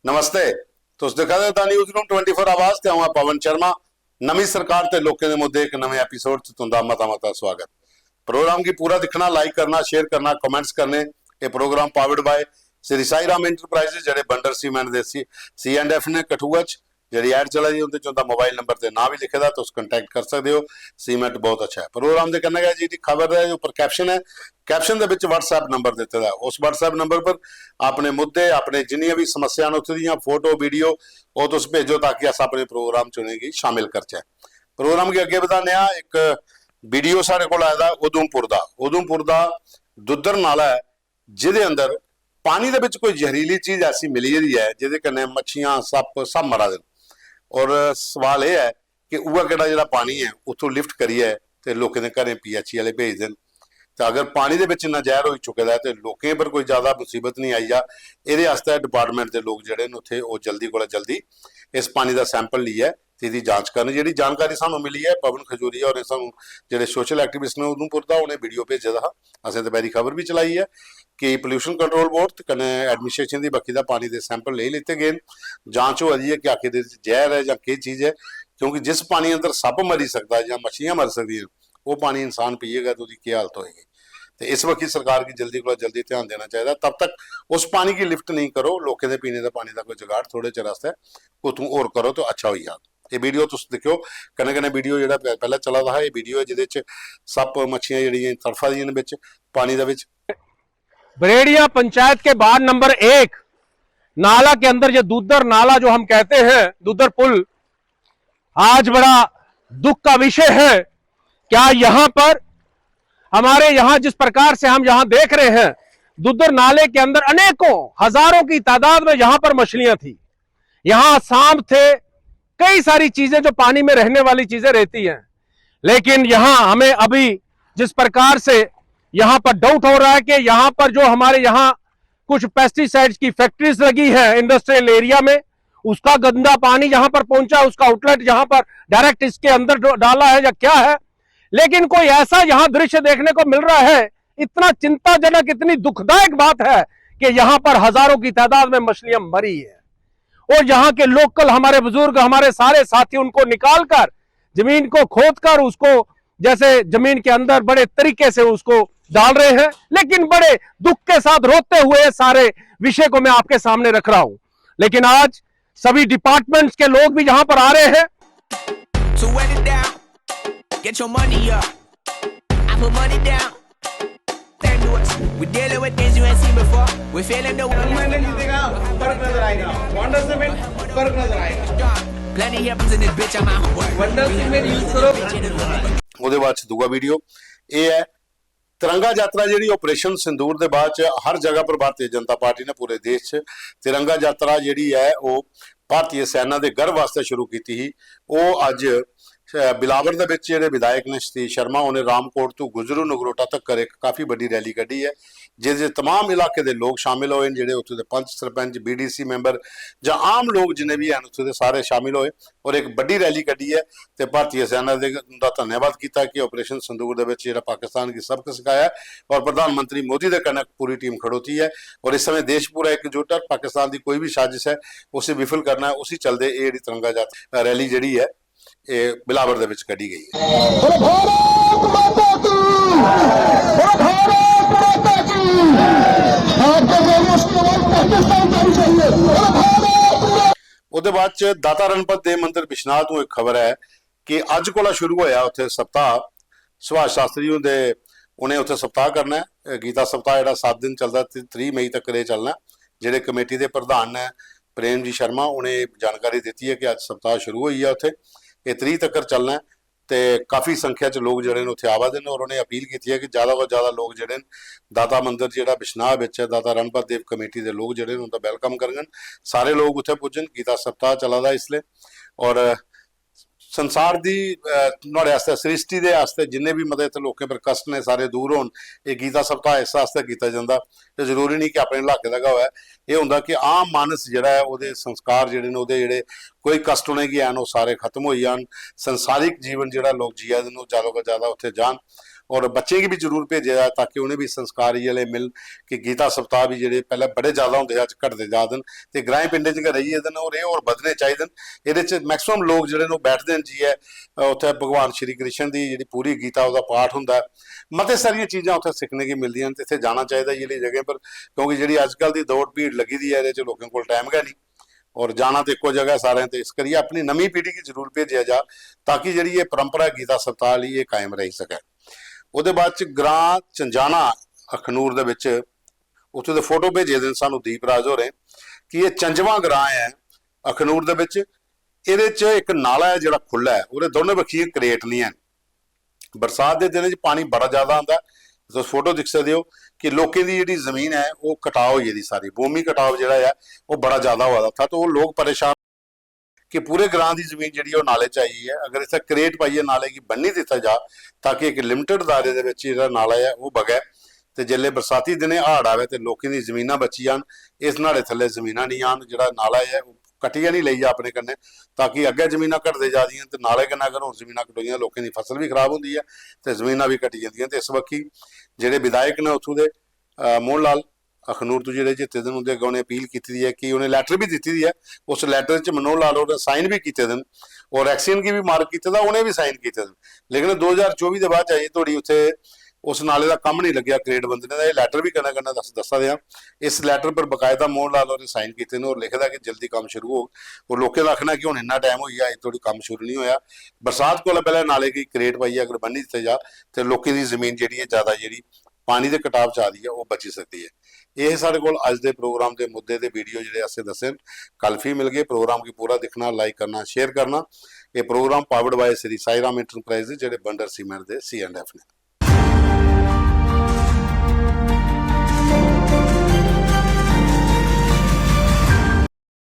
नमस्ते। तुस दिखा दे न्यूज़ रूम 24 आवाज ते आऊं पवन शर्मा। नवी सरकार ते लोकें दे मुद्दे एक नवे एपीसोड च तुंदा मता मता स्वागत। प्रोग्राम की पूरा दिखना, लाइक करना, शेयर करना, कमेंट्स करने। ये program powered by Shri Sai Ram enterprises जेडे बंडर सीमेंट दे C&F ने कठुआ च जी ऐड चला जी उनके चौंदा मोबाइल नंबर से ना भी लिखे दा तुस कंटैक्ट कर सकते हो। सीमेंट बहुत अच्छा है। प्रोग्राम के कन्नै जी खबर है ऊपर कैप्शन है, कैप्शन के WhatsApp नंबर दिते दा, उस WhatsApp नंबर पर अपने मुद्दे अपने जिन्नियां भी समस्या उत्थे दियां फोटो वीडियो वो तुस भेजो ताकि अस अपने प्रोग्राम चुनेगी शामिल करचे। प्रोग्राम के अगे बधाने एक वीडियो साढ़े को आया उधमपुर का दुद्धर नाला है जिदे अंदर पानी दे विच कोई जहरीली चीज ऐसी मिली है जिदे कन्नै मच्छियां सप सब मरा दे। और सवाल यह है कि वह केड़ा जिहड़ा पानी है उतों लिफ्ट करिए तो लोगों के घरें PHE वाले भेज देन। तो अगर पानी दे विच ना जहर हो चुके है तो लोगों पर कोई ज़्यादा मुसीबत नहीं आई आ। ये डिपार्टमेंट के लोग जोड़े उत्थे वो जल्दी को जल्दी इस पानी का सैंपल लिया तो इसकी जांच करन। जी जानकारी सानू मिली है पवन खजूरिया और सानू जो सोशल एक्टिविस्ट ने उधमपुर का उन्हें वीडियो भेजे था, असें दोपहरी खबर भी चलाई है कि पोल्यूशन कंट्रोल बोर्ड कन्नै एडमिनिस्ट्रेशन की बखी का पानी के सैंपल ले लिते गए। जांच हो रही है कि आखिर जहर है या कि चीज़ है, क्योंकि जिस पानी अंदर सप मरी सकता है या मछलियां मर सकती हैं वो पानी इंसान पीएगा तो उसकी क्या हालत होएगी। तो इस वक्त सरकार की जल्दी को जल्दी ध्यान देना चाहिए। तब तक उस पानी की लिफ्ट नहीं करो, लोगों के पीने का पानी का कोई जुगाड़ थोड़े चिर वास्ते कुतों और करो तो अच्छा हो जाए। ये वीडियो तुम देखो कन्नै कन्नै वीडियो जो पहले चला था ये वीडियो है जिहदे सप मच्छियां जिहड़ियां तड़फा दियां ने पानी दे विच। बरेड़िया पंचायत के वार्ड नंबर 1 नाला के अंदर जो दुद्धर नाला जो हम कहते हैं दुद्धर पुल, आज बड़ा दुख का विषय है। क्या यहां पर हमारे यहां जिस प्रकार से हम यहां देख रहे हैं दुद्धर नाले के अंदर अनेकों हजारों की तादाद में यहां पर मछलियां थी, यहां सांप थे, कई सारी चीजें जो पानी में रहने वाली चीजें रहती हैं। लेकिन यहां हमें अभी जिस प्रकार से यहां पर डाउट हो रहा है कि यहां पर जो हमारे यहां कुछ पेस्टिसाइड्स की फैक्ट्रीज लगी है इंडस्ट्रियल एरिया में, उसका गंदा पानी यहां पर पहुंचा, उसका आउटलेट यहां पर डायरेक्ट इसके अंदर डाला है या क्या है। लेकिन कोई ऐसा यहां दृश्य देखने को मिल रहा है, इतना चिंताजनक, इतनी दुखदायक बात है कि यहां पर हजारों की तादाद में मछलियां मरी है और यहां के लोकल हमारे बुजुर्ग, हमारे सारे साथी उनको निकालकर जमीन को खोदकर उसको जैसे जमीन के अंदर बड़े तरीके से उसको डाल रहे हैं। लेकिन बड़े दुख के साथ रोते हुए सारे विषय को मैं आपके सामने रख रहा हूं। लेकिन आज सभी डिपार्टमेंट्स के लोग भी यहां पर आ रहे हैं। Get your money up. I put money down. Thank you us. We dealing with things you ain't seen before. We feeling the फर्क नजर आएगा, वंडर सीमेंट फर्क नजर आएगा। plenty happens in this bitch. I'm out. Wonder cement use करो। ਉਹਦੇ ਬਾਅਦ ਚ ਦੂਆ ਵੀਡੀਓ ਇਹ ਹੈ तिरंगा यात्रा जी ऑपरेशन सिंदूर के बाद हर जगह पर भारतीय जनता पार्टी ने पूरे देश तिरंगा यात्रा जी है वो भारतीय सेना के गर्व वास्ते शुरू की थी। वो अज बिलावर के विधायक ने सतीश शर्मा उन्हें रामकोट तो गुजरू नगरोटा तक एक काफ़ी बड़ी रैली कढ़ी है जिस तमाम इलाके के लोग शामिल होए, जोड़े उत्थे पंच सरपंच BDC मैंबर या आम लोग जिन्हें भी हैं उत्थे सारे शामिल होए और एक बड़ी रैली कढ़ी है। तो भारतीय सेना का धन्यवाद किया कि ऑपरेशन संदूर जो पाकिस्तान की सबक सिखाया और प्रधानमंत्री मोदी के कन्नै पूरी टीम खड़ोती है और इस समय देश पूरा एकजुट है। पाकिस्तान की कोई भी साजिश है उसे विफल करना है, उसी चलते ये तिरंगा रैली जी है ये बिलावर दे विच कढ़ी गई है। बाद दाता रणपत देव मंदिर बिश्नाह तो एक खबर है कि अज को शुरू होया उत्थे सप्ताह सुभाष शास्त्री दे उन्हें उत्थे सप्ताह करना है। गीता सप्ताह जो 7 दिन चलता 3 मई तक चलना। जेडे कमेटी के प्रधान ने प्रेम जी शर्मा उन्हें जानकारी दी है कि अज सप्ताह शुरू हुई है उत्थे ये 3 तक चलना है। तो काफ़ी संख्या च लोग जोड़े उत्थे आवादे ने और उन्हें अपील की है कि ज़्यादा तो ज़्यादा लोग जोड़े दाता मंदिर जो बिश्नाह है दाता रणपत देव कमेटी के लोग जोड़े उनका वेलकम करन, सारे लोग उत्थे पुजन। गीता सप्ताह चला था इसलिए और संसार की नुआढ़े सृष्टि के वास्ते जिन्हें भी मतलब लोगों पर कष्ट ने सारे दूर होन, ये गीता सप्ताह इस वास्ते किया जाता। ये जरूरी नहीं कि अपने इलाके का होया, ये होंदा कि आम मानस जिहड़ा है वो संस्कार जिहड़े ने उहदे जिहड़े कोई कष्ट उन्हें कि वो सारे खत्म हो जान, संसारिक जीवन जिहड़ा लोग जिया दिन ज़्यादा तो ज़्यादा उत्थे जान और बच्चे की भी जरूर भेजे जाए ताकि उन्हें भी संस्कार ये मिल कि गीता सप्ताह भी ਜਿਹੜੇ ਪਹਿਲਾਂ ਬੜੇ ਜ਼ਿਆਦਾ ਹੁੰਦੇ ਅੱਜ ਘਟਦੇ ਜਾ ਦੇਣ ਤੇ ਗ੍ਰਾਂਏ ਪਿੰਡੇ 'ਚ ਰਹੀਏ ਦਿਨ ਔਰ ਇਹ ਹੋਰ ਵਧਣੇ ਚਾਹੀਦੇ ਨੇ। ਇਹਦੇ 'ਚ ਮੈਕਸਿਮਮ ਲੋਕ ਜਿਹੜੇ ਨੂੰ ਬੈਠਦੇ ਨੇ ਜੀ ਹੈ ਉੱਥੇ ਭਗਵਾਨ ਸ਼੍ਰੀ ਕ੍ਰਿਸ਼ਨ ਦੀ ਜਿਹੜੀ ਪੂਰੀ ਗੀਤਾ ਉਹਦਾ ਪਾਠ ਹੁੰਦਾ ਮਤੇ ਸਾਰੀਆਂ ਚੀਜ਼ਾਂ ਉੱਥੇ ਸਿੱਖਣੇ ਕੀ ਮਿਲਦੀਆਂ ਨੇ ਤੇ ਇੱਥੇ ਜਾਣਾ ਚਾਹੀਦਾ ਜਿਹੜੀ ਜਗ੍ਹਾ ਪਰ ਕਿਉਂਕਿ ਜਿਹੜੀ ਅੱਜ ਕੱਲ੍ਹ ਦੀ ਦੌੜ ਭੀੜ ਲੱਗੀ ਦੀ ਹੈ ਇਹਦੇ 'ਚ ਲੋਕਾਂ ਕੋਲ ਟਾਈਮ ਹੈ ਨਹੀਂ और जाना तो एको जगह सारे तो इस करिए अपनी नवी पीढ़ी की जरूर भेजा जा ताकि जी ये परंपरा गीता सप्ताह ली ये कायम रह सके। ਉਹਦੇ ਬਾਅਦ ਚ ਗ੍ਰਾਂ ਚੰਜਾਣਾ ਅਖਨੂਰ ਦੇ ਵਿੱਚ ਉੱਥੇ ਦੇ ਫੋਟੋ ਭੇਜੇ ਦੇ ਸਾਨੂੰ ਦੀਪ ਰਾਜ ਹੋ ਰਹੇ ਕਿ ਇਹ ਚੰਜਵਾਂ ਗ੍ਰਾਂ ਹੈ ਅਖਨੂਰ ਦੇ ਵਿੱਚ। ਇਹਦੇ ਚ ਇੱਕ ਨਾਲਾ ਹੈ ਜਿਹੜਾ ਖੁੱਲਾ ਹੈ ਉਹਦੇ ਦੋਨੇ ਬਖੀਏ ਕਰੇਟਲੀਆਂ ਬਰਸਾਤ ਦੇ ਦਿਨਾਂ 'ਚ ਪਾਣੀ ਬੜਾ ਜ਼ਿਆਦਾ ਆਉਂਦਾ। ਤੁਸੀਂ ਫੋਟੋ ਦੇਖ ਸਕਦੇ ਹੋ ਕਿ ਲੋਕਾਂ ਦੀ ਜਿਹੜੀ ਜ਼ਮੀਨ ਹੈ ਉਹ ਕਟਾਅ ਹੋਈ ਇਹਦੀ ਸਾਰੀ ਭੂਮੀ ਕਟਾਅ ਜਿਹੜਾ ਹੈ ਉਹ ਬੜਾ ਜ਼ਿਆਦਾ ਹੋਇਆ था तो वो लोग परेशान कि पूरे ग्रां की जमीन जी नाले चाहिए है अगर इतना क्रेट पाइए नाले की बन्नी दिता जा ताकि एक लिमिटेड दायरे के जो नाला है वो बगे तो जिले बरसाती दिने हाड़ आवे तो लोगों की जमीना बची जान इस नाले थले जमीना नहीं आन जो नाला है कटिया नहीं ली जा अपने कन्ने ताकि अगे जमीना घटते जा रही तो नाले कन्नै अगर होर जमीना कटोइयां लोगों की फसल भी खराब होंगी है तो जमीना भी कटी जांदियां। तो इस वक्त ਜਿਹੜੇ ਵਿਧਾਇਕ ਨੇ ਉੱਥੋਂ ਦੇ ਮੋਹਨ ਲਾਲ ਅਖਨੂਰ ਤੋਂ ਜਿਹੜੇ ਜਿੱਤੇ ਦਿਨ ਉਹਦੇ ਅੱਗੇ ਉਹਨੇ ਅਪੀਲ ਕੀਤੀ ਹੈ ਕਿ ਉਹਨੇ ਲੈਟਰ ਵੀ ਦਿੱਤੀ ਦੀ ਹੈ ਉਸ ਲੈਟਰ 'ਚ ਮਨੋਹਰ ਲਾਲ ਉਹਨੇ ਸਾਈਨ ਵੀ ਕੀਤੇ ਦਿਨ ਔਰ ਐਕਸੀਅਨ ਕੀ ਵੀ ਮਾਰਕ ਕੀਤੇ ਦਾ ਉਹਨੇ ਵੀ ਸਾਈਨ ਕੀਤੇ ਦਿਨ ਲੇਕਿਨ 2024 ਦੇ ਬਾਅਦ ਆਈ ਤੁਹਾਡੀ ਉੱਥੇ उस नाले का काम नहीं लग्या क्रेट बंदे ने लैटर भी करना दसा दिया इस लैटर पर बकायदा मोहन लाल और साइन किए और लिखदा कि जल्दी काम शुरू हो और लोगों का आखना कि हुण इन्ना टाइम हो गया थोड़ी काम शुरू नहीं होया बरसात को पहले नाले की क्रेट पाई अगर बन्नी दिते जा तो लोगों की जमीन जी ज़्यादा जी पानी के कटाव च आ रही है वो बची सकती है। ये साढ़े को अज के प्रोग्राम के मुद्दे के वीडियो जो असें दसे कल फिर मिल गए प्रोग्राम की पूरा देखना लाइक करना शेयर करना। ये program powered by Shri Sai Ram enterprise जो बंडर सीमेंट के C&F ने।